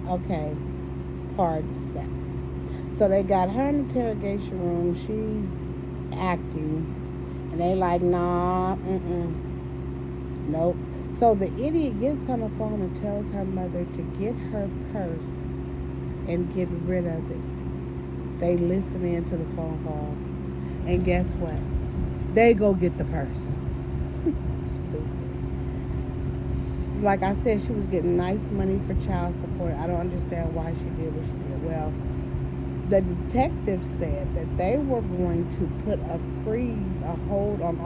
Okay, part 7. So they got her in the interrogation room. She's acting. And they like, nah, nope. So the idiot gets on the phone and tells her mother to get her purse and get rid of it. They listen in to the phone call. And guess what? They go get the purse. Stupid. Like I said, she was getting nice money for child support. I don't understand why she did what she did. Well, the detective said that they were going to put a freeze, a hold on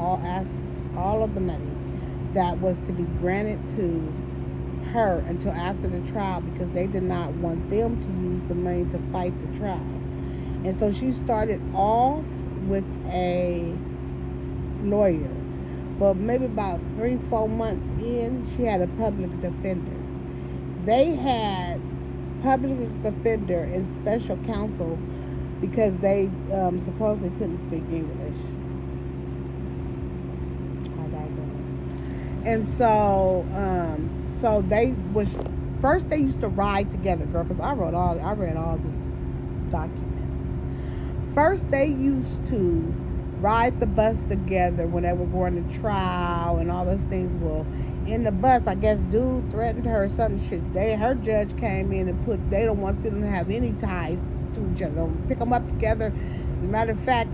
all of the money that was to be granted to her until after the trial because they did not want them to use the money to fight the trial. And so she started off with a lawyer. But maybe about 3, 4 months in, she had a public defender. They had public defender and special counsel because they supposedly couldn't speak English. I digress. And so they was first they used to ride together, girl. Because I read all these documents. First, they used to ride the bus together when they were going to trial and all those things. Well, in the bus, I guess dude threatened her or something. Shit, her judge came in and put they don't want them to have any ties to each other. Don't pick them up together. As a matter of fact,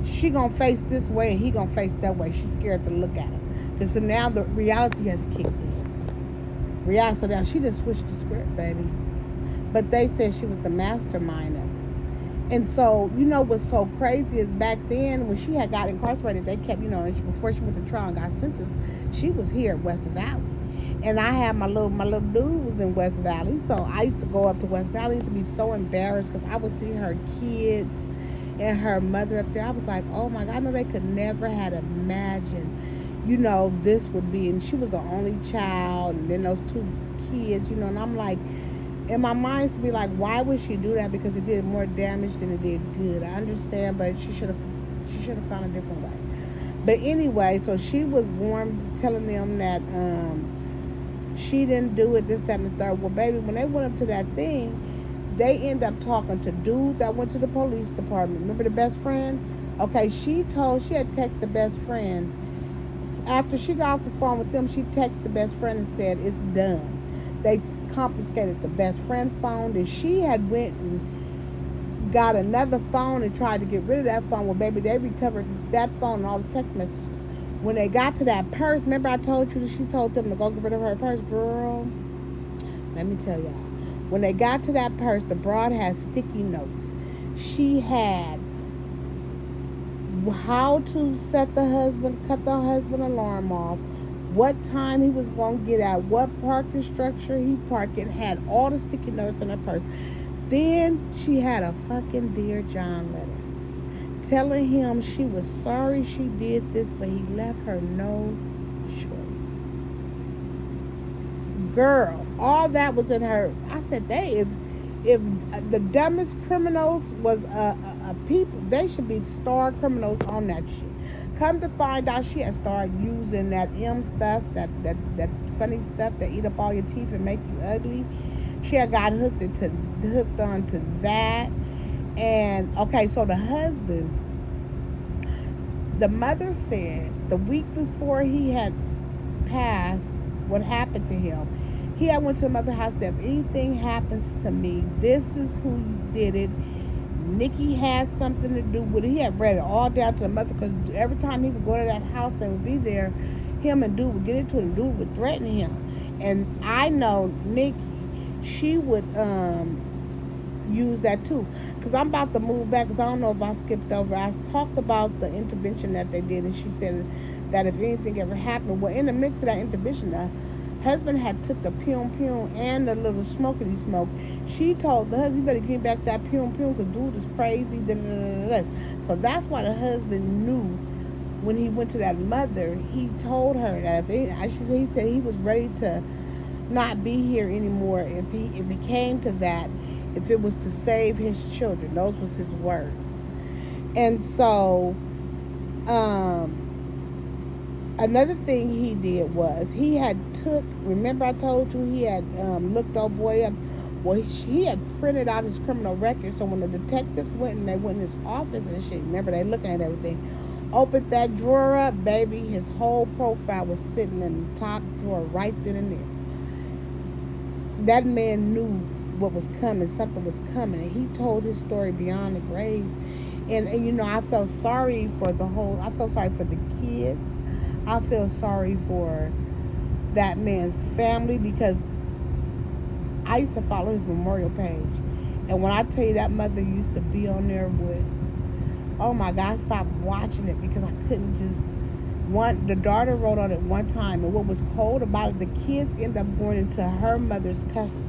she gonna face this way and he gonna face that way. She's scared to look at him. Cause so now the reality has kicked in. Reality. So now she just switched the script, baby. But they said she was the mastermind of it. And so, what's so crazy is back then when she had got incarcerated, they kept, before she went to trial and got sentenced, she was here at West Valley. And I had my little dude was in West Valley. So I used to go up to West Valley. I used to be so embarrassed because I would see her kids and her mother up there. I was like, oh my God, I know they could never had imagined, this would be. And she was the only child and then those 2 kids, and I'm like, in my mind to be like, why would she do that? Because it did more damage than it did good. I understand, but she should have found a different way. But anyway, so she was going telling them that she didn't do it, this, that, and the third. Well, baby, when they went up to that thing, they end up talking to dude that went to the police department. Remember the best friend? Okay, she had texted the best friend. After she got off the phone with them, she texted the best friend and said, it's done. They confiscated the best friend phone, and she had went and got another phone and tried to get rid of that phone. Well, baby, they recovered that phone and all the text messages. When they got to that purse, remember I told you that she told them to go get rid of her purse, girl? Let me tell y'all. When they got to that purse, the broad had sticky notes. She had how to cut the husband alarm off, what time he was going to get out, what parking structure he parked. It had all the sticky notes in her purse. Then she had a fucking Dear John letter telling him she was sorry she did this, but he left her no choice. Girl, all that was in her. I said, if the dumbest criminals was a people, they should be star criminals on that shit. Come to find out, she had started using that stuff, that funny stuff that eat up all your teeth and make you ugly. She had got hooked onto that. And okay, so the husband, the mother said the week before he had passed, what happened to him, he had went to the mother's house and said, if anything happens to me, this is who did it. Nikki had something to do with it. He had read it all down to the mother because every time he would go to that house, they would be there. Him and dude would get into it, and dude would threaten him. And I know Nikki, she would use that too. Because I'm about to move back, because I don't know if I skipped over. I talked about the intervention that they did, and she said that if anything ever happened, well, in the mix of that intervention, the husband had took the pum and the little smokety smoke. She told the husband, you better give me back that pum because dude is crazy. So that's why the husband knew when he went to that mother. He told her that he said he was ready to not be here anymore if it came to that, if it was to save his children. Those was his words. And so another thing he did was he had remember I told you he had looked old boy up. Well, he had printed out his criminal record, so when the detectives went and they went in his office and shit, remember they looking at everything, opened that drawer up, baby, his whole profile was sitting in the top drawer right then and there. That man knew what was coming, something was coming, and he told his story beyond the grave. And you know, I felt sorry for I felt sorry for the kids. I feel sorry for that man's family because I used to follow his memorial page. And when I tell you that mother used to be on there with, oh my God, I stopped watching it because I couldn't just, the daughter wrote on it one time, and what was cold about it, the kids ended up going into her mother's custody.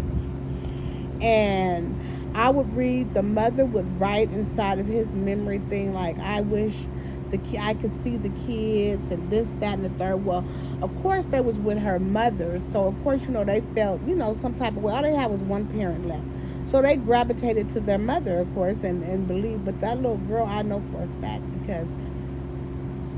And I would read, the mother would write inside of his memory thing like, I wish I could see the kids and this, that, and the third. Well, of course, they was with her mother, so of course, you know, they felt, you know, some type of way. All they had was one parent left, so they gravitated to their mother, of course, and believed. But that little girl, I know for a fact because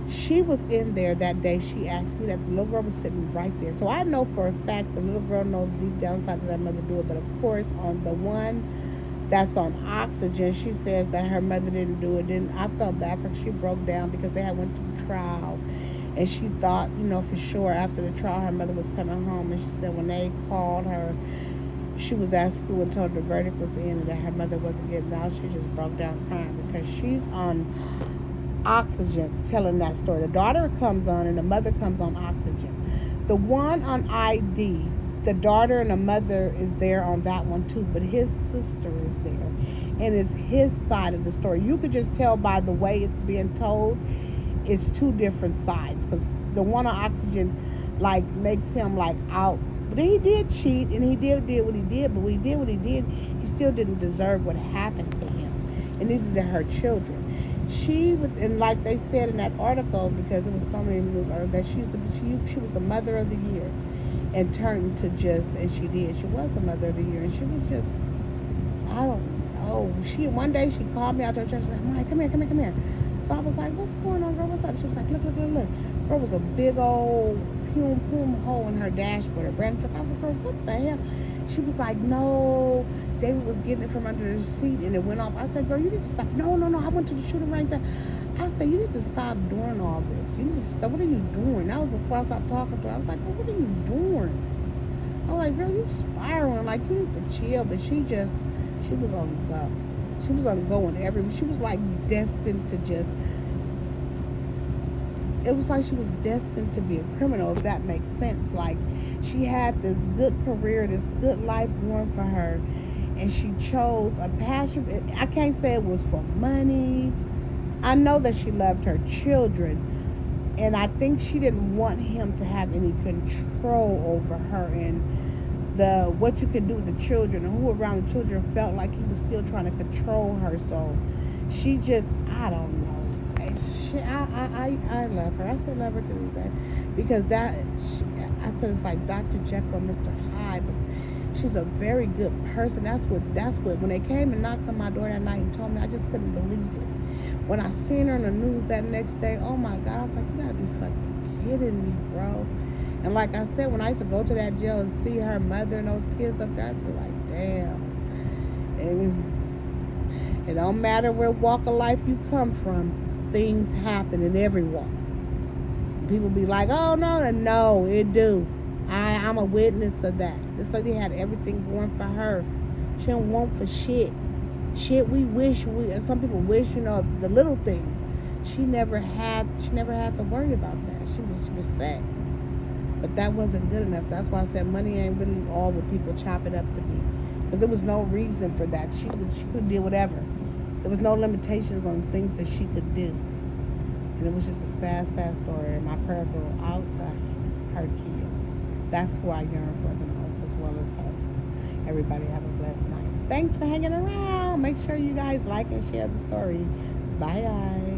she was in there that day. She asked me that the little girl was sitting right there, so I know for a fact the little girl knows deep down inside that her mother do it. But of course, on the one that's on oxygen, she says that her mother didn't do it. Then I felt bad for her. She broke down because they had went to trial, and she thought, you know, for sure after the trial her mother was coming home. And she said when they called her, she was at school and told her the verdict was in and that her mother wasn't getting out. She just broke down crying because she's on oxygen telling that story. The daughter comes on and the mother comes on oxygen. The one on ID, the daughter and the mother is there on that one too, but his sister is there, and it's his side of the story. You could just tell by the way it's being told, it's two different sides, because the one on oxygen like makes him like out, but he did cheat and he did what he did, but when he did what he did, he still didn't deserve what happened to him, and neither did her children. She was, and like they said in that article, because it was so many news articles, that she was the mother of the year, and turned to just, and she did. She was the mother of the year, and she was just, I don't know. One day she called me out to her church and said, I'm like, come here. So I was like, what's going on, girl? What's up? She was like, look. Girl, was a big old pum hole in her dashboard, her brand new truck. I was like, girl, what the hell? She was like, no, David was getting it from under the seat and it went off. I said, girl, you need to stop. No, I went to the shooting range there. I said, you need to stop doing all this. You need to stop. What are you doing? That was before I stopped talking to her. I was like, well, what are you doing? I was like, girl, you spiraling. Like, you need to chill. But she was on go. She was on go in she was like destined to just, it was like she was destined to be a criminal, if that makes sense. Like, she had this good career, this good life going for her, and she chose a passion. I can't say it was for money. I know that she loved her children, and I think she didn't want him to have any control over her and what you could do with the children, and who around the children felt like he was still trying to control her. So she just, I don't know. I love her. I still love her to this day because I said it's like Dr. Jekyll and Mr. Hyde, but she's a very good person. That's what when they came and knocked on my door that night and told me, I just couldn't believe it. When I seen her on the news that next day, oh my God, I was like, you gotta be fucking kidding me, bro. And like I said, when I used to go to that jail and see her mother and those kids up there, I'd be like, damn. And it don't matter where walk of life you come from, things happen in every walk. People be like, oh no, it do. I'm a witness of that. This lady had everything going for her. She don't want for shit. Some people wish, the little things. She never had to worry about that. She was set. But that wasn't good enough. That's why I said money ain't really all what people chop it up to be. Because there was no reason for that. She could do whatever. There was no limitations on things that she could do. And it was just a sad, sad story. And my prayer go out to her kids. That's who I yearn for the most, as well as her. Everybody have a blessed night. Thanks for hanging around. Make sure you guys like and share the story. Bye, guys.